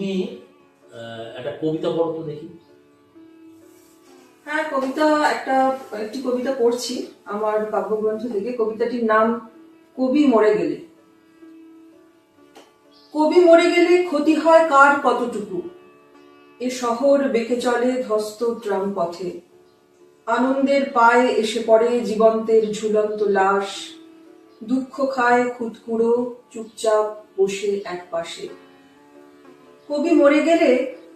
তুমি একটা কবিতা পড়ো তো দেখি। হ্যাঁ, একটি কবিতা পড়ছি আমার কাব্যগ্রন্থ থেকে। কবিতাটির নাম কবি মরে গেলে। কবি মরে গেলে ক্ষতি হয় কার কতটুকু, এ শহর বেঁকে চলে ধস্ত ট্রাম পথে। আনন্দের পায়ে এসে পড়ে জীবন্তের ঝুলন্ত লাশ, দুঃখ খায় খুদকুড়ো চুপচাপ বসে এক পাশে। কবি মরে গেলে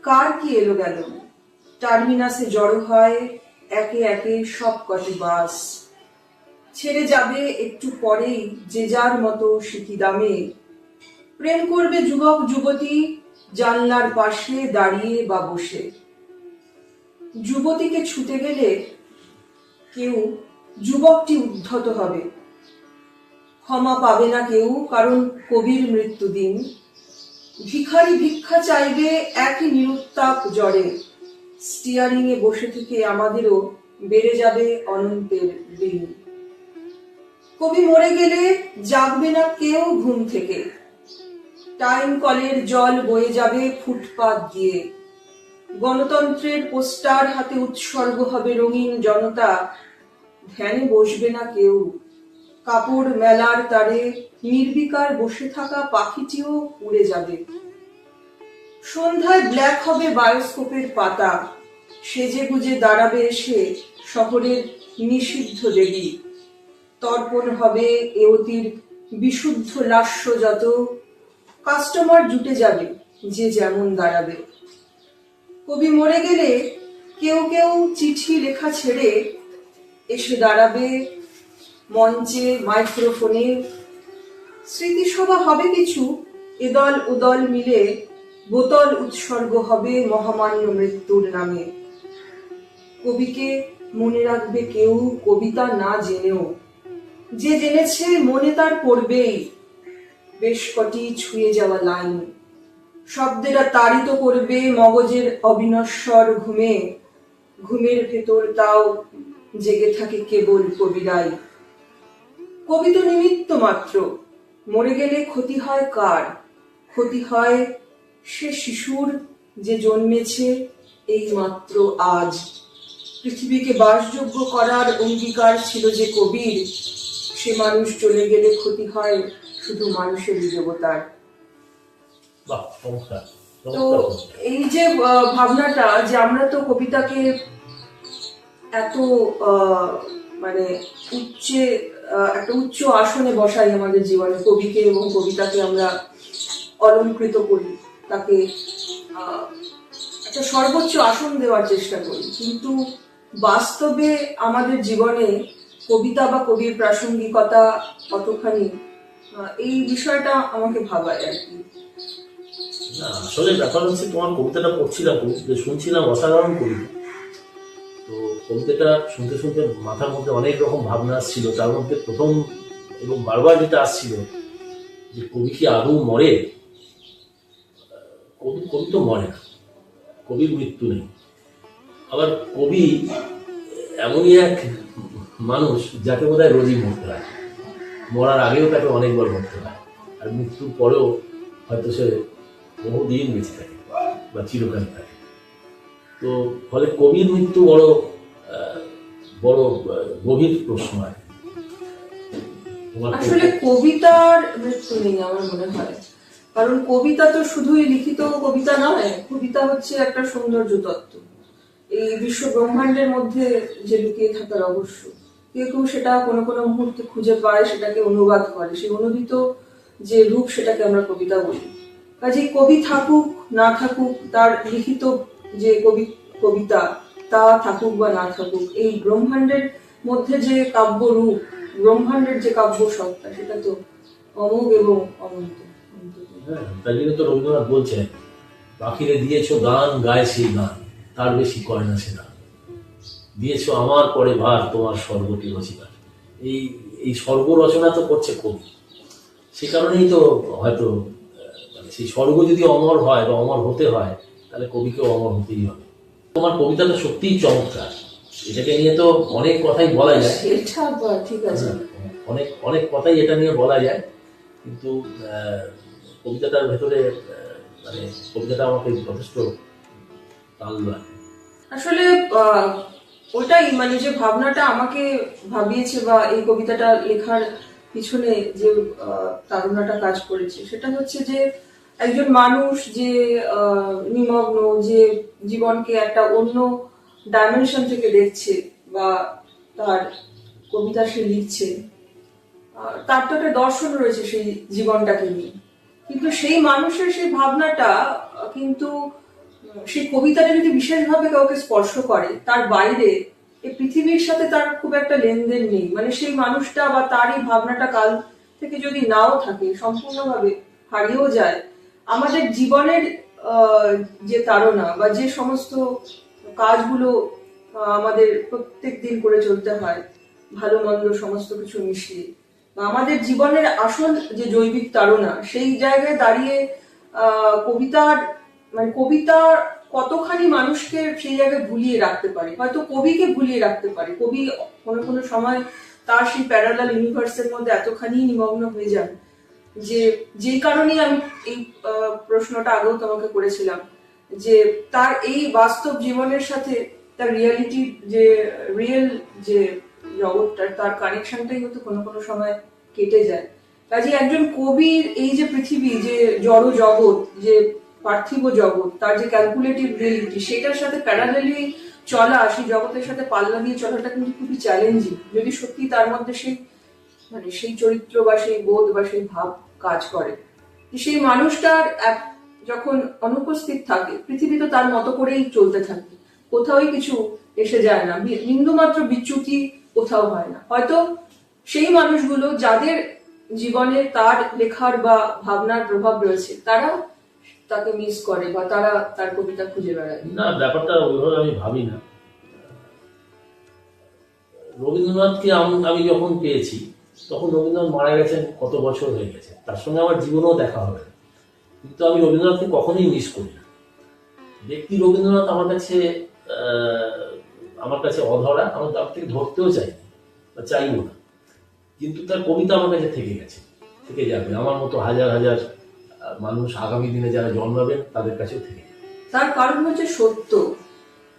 কার কি এলো গেল, টার্মিনাসে জড়ো হয় একে একে সব কটি বাস। ছেড়ে যাবে একটু পরেই যে যার মতো সিকি দামে। প্রেম করবে যুবক যুবতী জানলার পাশে দাঁড়িয়ে বা বসে। যুবতীকে ছুতে গেলে কেউ যুবকটি উদ্ধত হবে, ক্ষমা পাবে না কেউ কারণ কবির মৃত্যুদিন। ভিখারি ভিক্ষা চাইবে একই নিরুত্তাপ জ্বরে, স্টিয়ারিং এ বসে থেকে আমাদেরও বেড়ে যাবে অনন্তের দিন। কবি মরে গেলে জাগবে না কেউ ঘুম থেকে, টাইম কলের জল বয়ে যাবে ফুটপাত দিয়ে। গণতন্ত্রের পোস্টার হাতে উৎসর্গ হবে রঙিন জনতা, ধ্যানে বসবে না কেউ। কাপড় মেলার তারে নির্বিকার বসে থাকা পাখিটিও উড়ে যাবে। সন্ধ্যায় ব্ল্যাক হবে বায়োস্কোপের পাতা, সেজে গুজে দাঁড়াবে এসে শহরের নিষিদ্ধ দেবী। তর্পণ হবে এ অতির বিশুদ্ধ লাস্য যত, কাস্টমার জুটে যাবে যে যেমন দাঁড়াবে। কবি মরে গেলে কেউ কেউ চিঠি লেখা ছেড়ে এসে দাঁড়াবে মঞ্চে মাইক্রোফোনে। স্মৃতিসভা হবে কিছু এদল উদল মিলে, বোতল উৎসর্গ হবে মহামান্য মৃত্যুর নামে। কবিকে মনে রাখবে কেউ কবিতা না জেনেও, যে জেনেছে মনে তার পড়বেই বেশ কটি ছুঁয়ে যাওয়া লাইন। শব্দেরা তাড়িত করবে মগজের অবিনশ্বর ঘুমে, ঘুমের ভেতর তাও জেগে থাকে কেবল কবিরাই। কবি তো নিমিত্ত মাত্র, মরে গেলে ক্ষতি হয় কার? ক্ষতি হয় সে শিশুর যে জন্মেছে এই মাত্র আজ। পৃথিবীকে বাসযোগ্য করার অঙ্গীকার ছিল যে কবির, সে মানুষ চলে গেলে ক্ষতি হয় শুধু মানুষের দেবতার। তো এই যে ভাবনাটা যে আমরা তো কবিতাকে এত মানে একটা উচ্চ আসনে বসাই আমাদের জীবনে, কবিকে এবং কবিতাকে আমরা অলংকৃত করি, তাকে একটা সর্বোচ্চ আসন দেওয়ার চেষ্টা করি, কিন্তু বাস্তবে আমাদের জীবনে কবিতা বা কবির প্রাসঙ্গিকতা কতখানি, এই বিষয়টা আমাকে ভাবায় আর কি। না, আসলে ব্যাপার হচ্ছে তোমার কবিতাটা পড়ছিলাম, শুনছিলাম, অসাধারণ কবিতা। তো কবিতাটা শুনতে শুনতে মাথার মধ্যে অনেক রকম ভাবনা আসছিল। তার মধ্যে প্রথম এবং বারবার যেটা আসছিল যে কবি কি আদৌ মরে? কবি তো মরে না, কবির মৃত্যু নেই। আবার কবি এমনই এক মানুষ যাকে বোধহয় রোজই মরতে হয়, মরার আগেও তাকে অনেকবার মরতে হয়, আর মৃত্যুর পরেও হয়তো সে বহুদিন বেঁচে থাকে বা চিরকাল থাকে। তো ফলে কবির মৃত্যু বড় বড় গভীর প্রশ্ন। আসলে কবিতার মৃত্যু নেই আমার মনে হয়, কারণ কবিতা তো শুধুই লিখিত কবিতা নয়, কবিতা হচ্ছে একটা সৌন্দর্য তত্ত্ব। এই বিশ্ব ব্রহ্মাণ্ডের মধ্যে যে লুকিয়ে থাকার রহস্য, কেউ কেউ সেটা কোনো কোনো মুহূর্তে খুঁজে পায়, সেটাকে অনুবাদ করে, সেই অনুদিত যে রূপ সেটাকে আমরা কবিতা বলি। কাজে কবি থাকুক না থাকুক, তার লিখিত যে কবিতা তা থাকুক বা না থাকুক, এই ব্রহ্মাণ্ডের মধ্যে যে কাব্য রূপ, ব্রহ্মাণ্ডের যে কাব্য সত্তা, সেটা তো অমোঘ এবং অনন্ত। তাই জন্য তো রবীন্দ্রনাথ বলছেন, পাখিরে দিয়েছো গান গায় সেই গান, তার বেশি করে না সে গান। দিয়েছো আমার পরে ভার তোমার স্বর্গটি রচিবার। এই স্বর্গ রচনা তো করছে কবি, সে কারণেই তো হয়তো সেই স্বর্গ যদি অমর হয় বা অমর হতে হয়, তাহলে কবিকেও অমর হতেই হবে। তোমার কবিতাটা সত্যিই চমৎকার, এটাকে নিয়ে তো অনেক কথাই বলা যায়। ঠিক আছে, অনেক কথাই এটা নিয়ে বলা যায়, কিন্তু কবিতাটার ভেতরে মানে কবিতাটা আমাকে যথেষ্ট টানলো আর কি। আসলে ওটাই মানে যে ভাবনাটা আমাকে ভাবিয়েছে বা এই কবিতাটা লেখার পিছনে যে তাড়নাটা কাজ করেছে সেটা হচ্ছে যে একজন মানুষ যে নিমগ্ন, যে জীবনকে একটা অন্য ডাইমেনশন থেকে দেখছে বা তার কবিতা সে লিখছে, তার তো একটা দর্শন রয়েছে সেই জীবনটাকে নিয়ে, কিন্তু সেই মানুষের সেই ভাবনাটা কিন্তু সেই কবিতাটা যদি বিশেষভাবে কাউকে স্পর্শ করে, তার বাইরে এই পৃথিবীর সাথে তার খুব একটা লেনদেন নেই। মানে সেই মানুষটা বা তার এই ভাবনাটা কাল থেকে যদি নাও থাকে, সম্পূর্ণভাবে হারিয়েও যায়, আমাদের জীবনের যে তাড়না বা যে সমস্ত কাজগুলো আমাদের প্রত্যেক দিন করে চলতে হয়, ভালো মন্দ সমস্ত কিছু মিশিয়ে, বা আমাদের জীবনের আসল যে জৈবিক তাড়না, সেই জায়গায় দাঁড়িয়ে কবিতার মানে কবিতা কতখানি মানুষকে সেই জায়গায় ভুলিয়ে রাখতে পারে, হয়তো কবিকে ভুলিয়ে রাখতে পারে। কবি কোনো কোনো সময় তার সেই প্যারালাল ইউনিভার্সের মধ্যে এতখানি নিমগ্ন হয়ে যান যে যেই কারণেই আমি এই প্রশ্নটা আগেও তোমাকে করেছিলাম, যে তার এই বাস্তব জীবনের সাথে তার রিয়েলিটি যে রিয়েল যে জগৎটা, তার কানেকশনটাই হয়তো কোনো কোনো সময় কেটে যায়। কাজে একজন কবির এই যে পৃথিবী, যে জড় জগৎ, যে পার্থিব জগৎ, তার যে ক্যালকুলেটিভ রিয়েলিটি, সেটার সাথে প্যারালালি চলা, সেই জগতের সাথে পাল্লা দিয়ে চলাটা কিন্তু খুবই চ্যালেঞ্জিং, যদি সত্যি তার মধ্যে সেই মানে সেই চরিত্র বা সেই বোধ বা সেই ভাব কাজ করে। সেই মানুষটার যখন অনুপস্থিত থাকে, পৃথিবী তো তার মতো করেই চলতে থাকে, কোথাওই কিছু এসে যায় না, বিন্দু মাত্র বিচ্যুতি কোথাও হয় না। হয়তো সেই মানুষগুলো যাদের জীবনে তার লেখার বা ভাবনার প্রভাব রয়েছে, তারা তাকে মিস করে বা তারা তার কবিতা খুঁজে বেড়ায়। না, ব্যাপারটা ওইভাবে আমি ভাবি না। রবীন্দ্রনাথকে আমি যখন পেয়েছি তখন রবীন্দ্রনাথ মারা গেছেন, কত বছর হয়ে গেছে, তার সঙ্গে আমার জীবনেও দেখা হবে না, কিন্তু আমি রবীন্দ্রনাথকে কখনোই মিস করি না। ব্যক্তি রবীন্দ্রনাথ আমার কাছে অধরা, আমার তার থেকে ধরতেও চাই বা চাইবো না, কিন্তু তার কবিতা আমার কাছে থেকে গেছে, থেকে যাবে। আমার মতো হাজার হাজার মানুষ আগামী দিনে যারা জন্মাবেন তাদের কাছেও থেকে যাবে। তার কারণ হচ্ছে সত্য।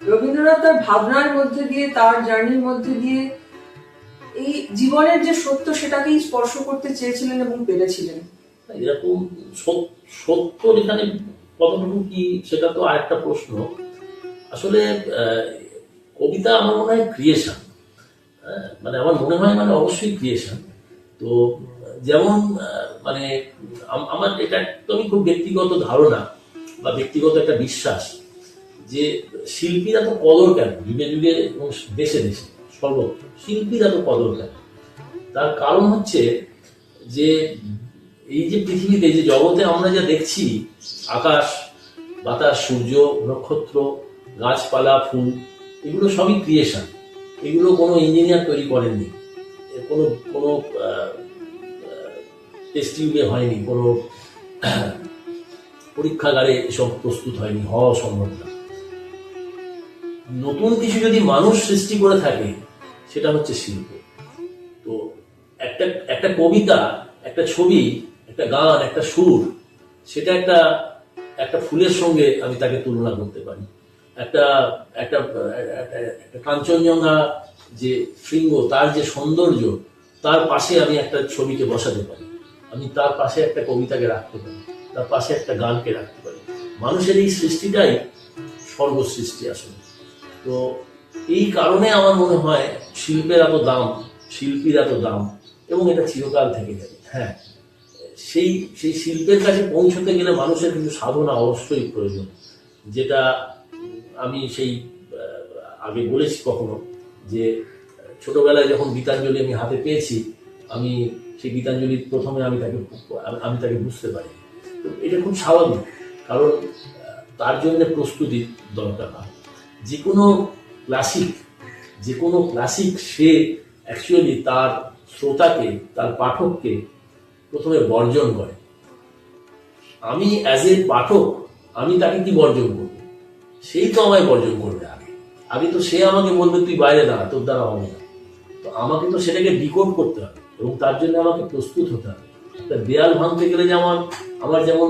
রবীন্দ্রনাথ তার ভাবনার মধ্যে দিয়ে, তার জার্নির মধ্যে দিয়ে এই জীবনের যে সত্য সেটাকেই স্পর্শ করতে চেয়েছিলেন এবং পেরেছিলেন। এরকম সত্য এখানে কতটুকু কি, সেটা তো আরেকটা প্রশ্ন। আসলে কবিতা আমার মনে হয় ক্রিয়েশন, মানে আমার মনে হয় মানে অবশ্যই ক্রিয়েশন। তো যেমন মানে আমার এটা একদমই খুব ব্যক্তিগত ধারণা বা ব্যক্তিগত একটা বিশ্বাস যে শিল্পীরা তো কদর কেন যুগে যুগে এবং দেশে দেশে সর্বত্র শিল্পীরা তো কদর কেন, তার কারণ হচ্ছে যে এই যে পৃথিবীতে যে জগতে আমরা যা দেখছি, আকাশ বাতাস সূর্য নক্ষত্র গাছপালা ফুল, এগুলো সবই ক্রিয়েশন। এগুলো কোনো ইঞ্জিনিয়ার তৈরি করেননি, কোনো কোনো টেস্ট টিউবে হয়নি, কোনো পরীক্ষাগারে এসব প্রস্তুত হয়নি, হওয়া সম্ভব না। নতুন কিছু যদি মানুষ সৃষ্টি করে থাকে সেটা হচ্ছে শিল্প। তো একটা একটা কবিতা, একটা ছবি, একটা গান, একটা সুর, সেটা একটা একটা ফুলের সঙ্গে আমি তাকে তুলনা করতে পারি। একটা একটা একটা কাঞ্চনজঙ্ঘা যে শৃঙ্গ, তার যে সৌন্দর্য, তার পাশে আমি একটা ছবিকে বসাতে পারি, আমি তার পাশে একটা কবিতাকে রাখতে পারি, তার পাশে একটা গানকে রাখতে পারি। মানুষের এই সৃষ্টিটাই সর্বসৃষ্টি আসলে। তো এই কারণে আমার মনে হয় শিল্পের এত দাম, শিল্পীর এত দাম, এবং এটা চিরকাল থেকে যাবে। হ্যাঁ, সেই সেই শিল্পের কাছে পৌঁছতে গেলে মানুষের কিন্তু সাধনা অবশ্যই প্রয়োজন, যেটা আমি সেই আগে বলেছি কখনো, যে ছোটবেলায় যখন গীতাঞ্জলি আমি হাতে পেয়েছি, আমি সেই গীতাঞ্জলির প্রথমে আমি তাকে বুঝতে পারি। তো এটা খুব স্বাভাবিক, কারণ তার জন্য প্রস্তুতি দরকার হয়। যে কোনো ক্লাসিক সে অ্যাকচুয়ালি তার শ্রোতাকে, তার পাঠককে প্রথমে বর্জন করে। আমি অ্যাজ এ পাঠক আমি তাকে কি বর্জন করব? সেই তো আমায় বর্জন করবে। আগে তো সে আমাকে বলবে তুই বাইরে দাঁড়া, তোর দ্বারা হবে না। তো আমাকে তো সেটাকে ডিকোড করতে হবে এবং তার জন্য আমাকে প্রস্তুত হতে হবে। একটা দেয়াল ভাঙতে গেলে যেমন আমার যেমন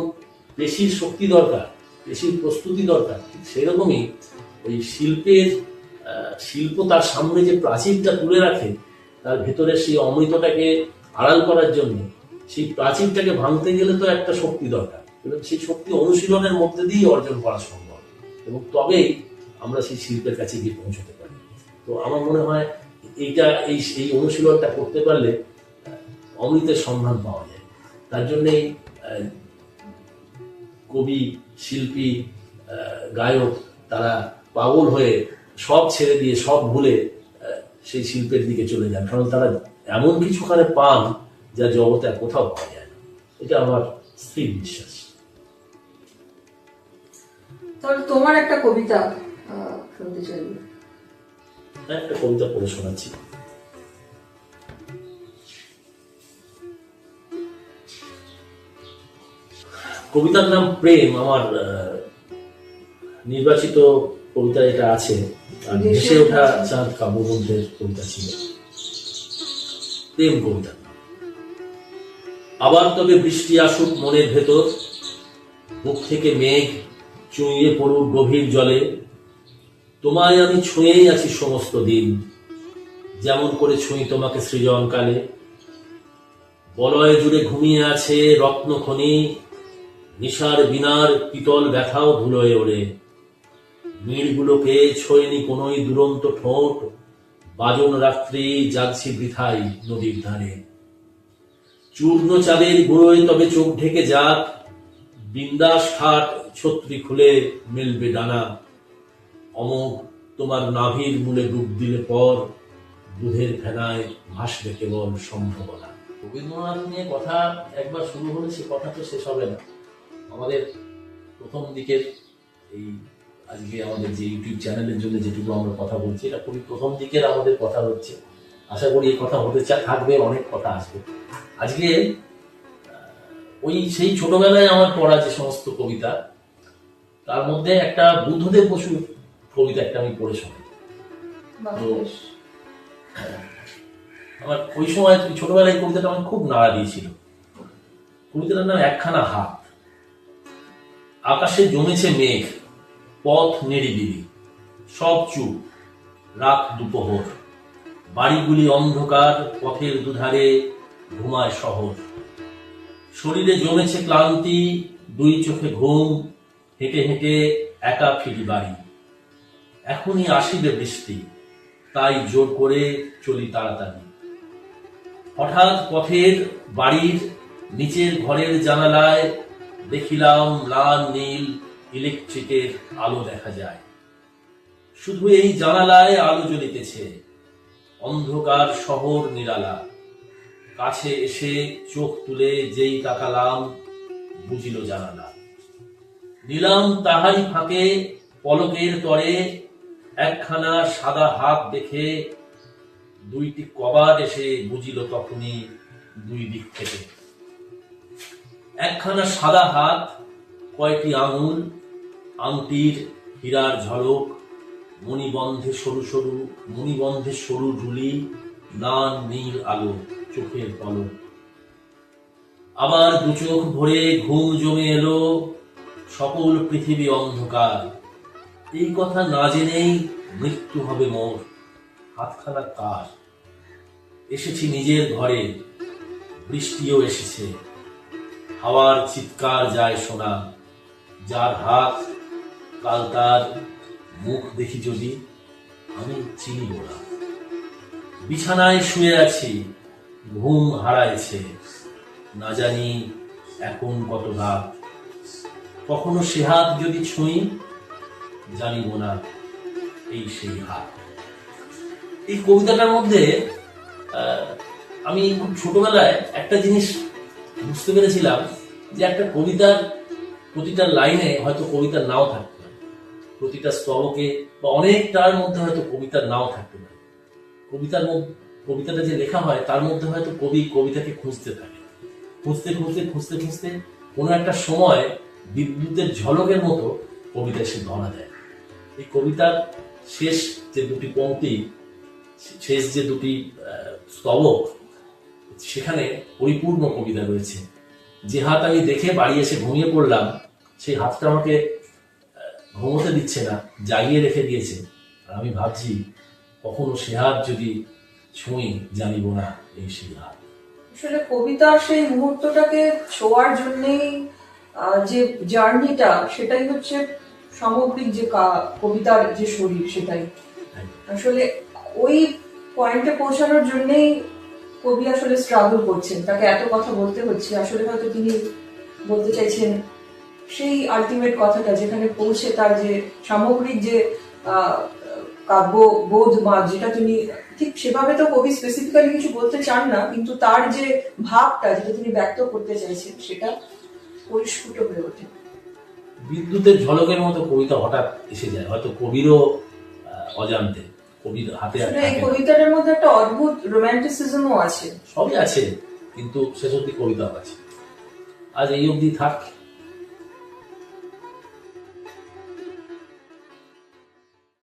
পেশির শক্তি দরকার, পেশির প্রস্তুতি দরকার, ঠিক সেরকমই ওই শিল্প তার সামনে যে প্রাচীরটা তুলে রাখে, তার ভেতরে সেই অমৃতটাকে আড়াল করার জন্য সেই প্রাচীরটাকে ভাঙতে গেলে তো একটা শক্তি দরকার, এবং সেই শক্তি অনুশীলনের মধ্যে দিয়েই অর্জন করা সম্ভব, এবং তবেই আমরা সেই শিল্পের কাছে গিয়ে পৌঁছতে পারি। তো আমার মনে হয় এই অনুশীলনটা করতে পারলে অমৃতের সন্ধান পাওয়া যায়। তার জন্যেই কবি, শিল্পী, গায়ক তারা পাগল হয়ে সব ছেড়ে দিয়ে, সব ভুলে সেই শিল্পের দিকে চলে যান, কারণ তারা এমন কিছুখানে পান যা জগতে আর কোথাও পাওয়া যায় না। এটা আমার স্থির বিশ্বাস। তাহলে তোমার একটা কবিতা শুনতে চাই। একটা কবিতা পড়ে শোনাচ্ছি। কবিতার নাম প্রেম। আমার নির্বাচিত কবিতা এটা আছে, আর ভেসে ওঠা চাঁদ কাব্যগ্রন্থের কবিতা ছিল। প্রেম কবিতা। আবার তবে বৃষ্টি আসুক মনের ভেতর, বুক থেকে মেঘ চুঁইয়ে পড়ুক গভীর জলে, তোমায় আমি ছুঁয়েই আছি সমস্ত দিন, যেমন করে ছুঁই তোমাকে সৃজনকালে। বলয় জুড়ে ঘুমিয়ে আছে রত্নখনি, নিশার বিনার পিতল ব্যথাও ধুলোয় ওড়ে। মিড়গুলোকে ছোঁয়নি কোনোই দুরন্ত ঠোঁট, বাজন রাত্রি জাগছি বৃথাই নদীর ধারে। চূর্ণ চাঁদের গুঁড়োয় তবে চোখ ঢেকে যাক, বিন্দাস খাট ছত্রি খুলে মেলবে ডানা। অমোঘ তোমার নাভির মূলে ডুব দিলে পর, দুধের ফেনায় ভাসবে কেবল সম্ভাবনা। রবীন্দ্রনাথ নিয়ে কথা একবার শুরু হলে সে কথা তো শেষ হবে না। আমাদের প্রথম দিকের এই আজকে আমাদের যে ইউটিউব চ্যানেলের জন্য যেটুকু আমরা কথা বলছি, এটা খুবই প্রথম দিকের আমাদের কথা হচ্ছে। আশা করি এই কথা হতে থাকবে, অনেক কথা আসবে। আজকে সেই ছোটবেলায় আমার পড়া যে সমস্ত কবিতা, তার মধ্যে একটা বুদ্ধদেব বসুর কবিতা একটা আমি পড়ে শোনাই। তো আমার ওই সময় ছোটবেলায় এই কবিতাটা আমার খুব নাড়া দিয়েছিল। কবিতাটার নাম একখানা হাত। আকাশে জমেছে মেঘ, পথ নিরিবিলি, সব চুপ, রাত দুপহর। বাড়িগুলি অন্ধকার, পথের দুধারে ঘুমায় শহর। শরীরে জমেছে ক্লান্তি, দুই চোখে ঘুম, হেঁটে হেঁটে একা ফিরি বাড়ি। এখনই আসিবে বৃষ্টি, তাই জোর করে চলি তাড়াতাড়ি। হঠাৎ পথের বাড়ির নিচের ঘরের জানালায় দেখিলাম লাল নীল ইলেকট্রিকের আলো দেখা যায়। শুধু এই জানালায় আলো জ্বলিতেছে, অন্ধকার শহর নিরালা। কাছে এসে চোখ তুলে যেই তাকালাম, বুঝিল জানালা। নিলাম তাহারি ফাঁকে পলকের তরে একখানা সাদা হাত দেখে, দুইটি কবাট এসে বুঝিল তখনই দুই দিক থেকে। একখানা সাদা হাত, কয়টি আঙুল, আংটির হীরার ঝলক, মণিবন্ধে সরু ঢুলি, লাল নীল আলো, চোখের পলক। আবার দু চোখ ভরে ঘুম জমে এলো, সকল পৃথিবী অন্ধকার। এই কথা না জেনেই মৃত্যু হবে মোর, হাতখানা কার। এসেছি নিজের ঘরে, বৃষ্টিও এসেছে, হাওয়ার চিৎকার যায় শোনা। যার হাত, কাল তার মুখ দেখি যদি, আমি চিনিব না। বিছানায় শুয়ে আছি, ঘুম হারাইছে, না জানি এখন কত রাত। কখনো সে হাত যদি ছুঁই, জানিব না এই সেই হাত। এই কবিতাটার মধ্যে আমি খুব ছোটবেলায় একটা জিনিস বুঝতে পেরেছিলাম, যে একটা কবিতার প্রতিটা লাইনে হয়তো কবিতার নাও থাকতে পারে, প্রতিটা স্তবকে বা অনেকটার মধ্যে হয়তো কবিতার নাও থাকতে পারে। কবিতাটা যে লেখা হয় তার মধ্যে হয়তো কবি কবিতাকে খুঁজতে থাকে, খুঁজতে কোনো একটা সময় বিদ্যুতের ঝলকের মতো কবিতা সে ধরা দেয়। এই কবিতার শেষ যে দুটি পংক্তি, শেষ যে দুটি স্তবক, সেখানে পরিপূর্ণ কবিতা রয়েছে। যে হাত আমি দেখে বাড়ি এসে ঘুমিয়ে পড়লাম, সেই হাতটা আমাকে ঘুমোতে দিচ্ছে না, জাগিয়ে রেখে দিয়েছে। আর আমি ভাবছি কখনো সে হাত যদি ছুঁই, জানিব না এই সেই হাত। আসলে কবিতার সেই মুহূর্তটাকে ছোঁয়ার জন্যেই যে জার্নিটা, সেটাই হচ্ছে সামগ্রিক যে কবিতার যে শরীর, সেটাই আসলে ওই পয়েন্টে পৌঁছানোর জন্যেই কবি আসলে স্ট্রাগল করছেন, তাকে এত কথা বলতে হচ্ছে। আসলে হয়তো তিনি বলতে চাইছেন সেই আলটিমেট কথাটা, যেখানে পৌঁছে তার যে সামগ্রিক যে কাব্য বোধ বা যেটা তিনি ঠিক সেভাবে তো কবি স্পেসিফিক্যালি কিছু বলতে চান না, কিন্তু তার যে ভাবটা যেটা তিনি ব্যক্ত করতে চাইছেন সেটা পরিস্ফুট হয়ে ওঠে। বিদ্যুতের ঝলকের মতো কবিতা হঠাৎ এসে যায়, হয়তো কবিরও অজান্তে। কবির হাতে এই কবিতাটার মধ্যে একটা অদ্ভুত রোম্যান্টিসিজমও আছে। সবই আছে, কিন্তু শেষ অব্দি কবিতাও আছে। আজ এই অবধি থাক।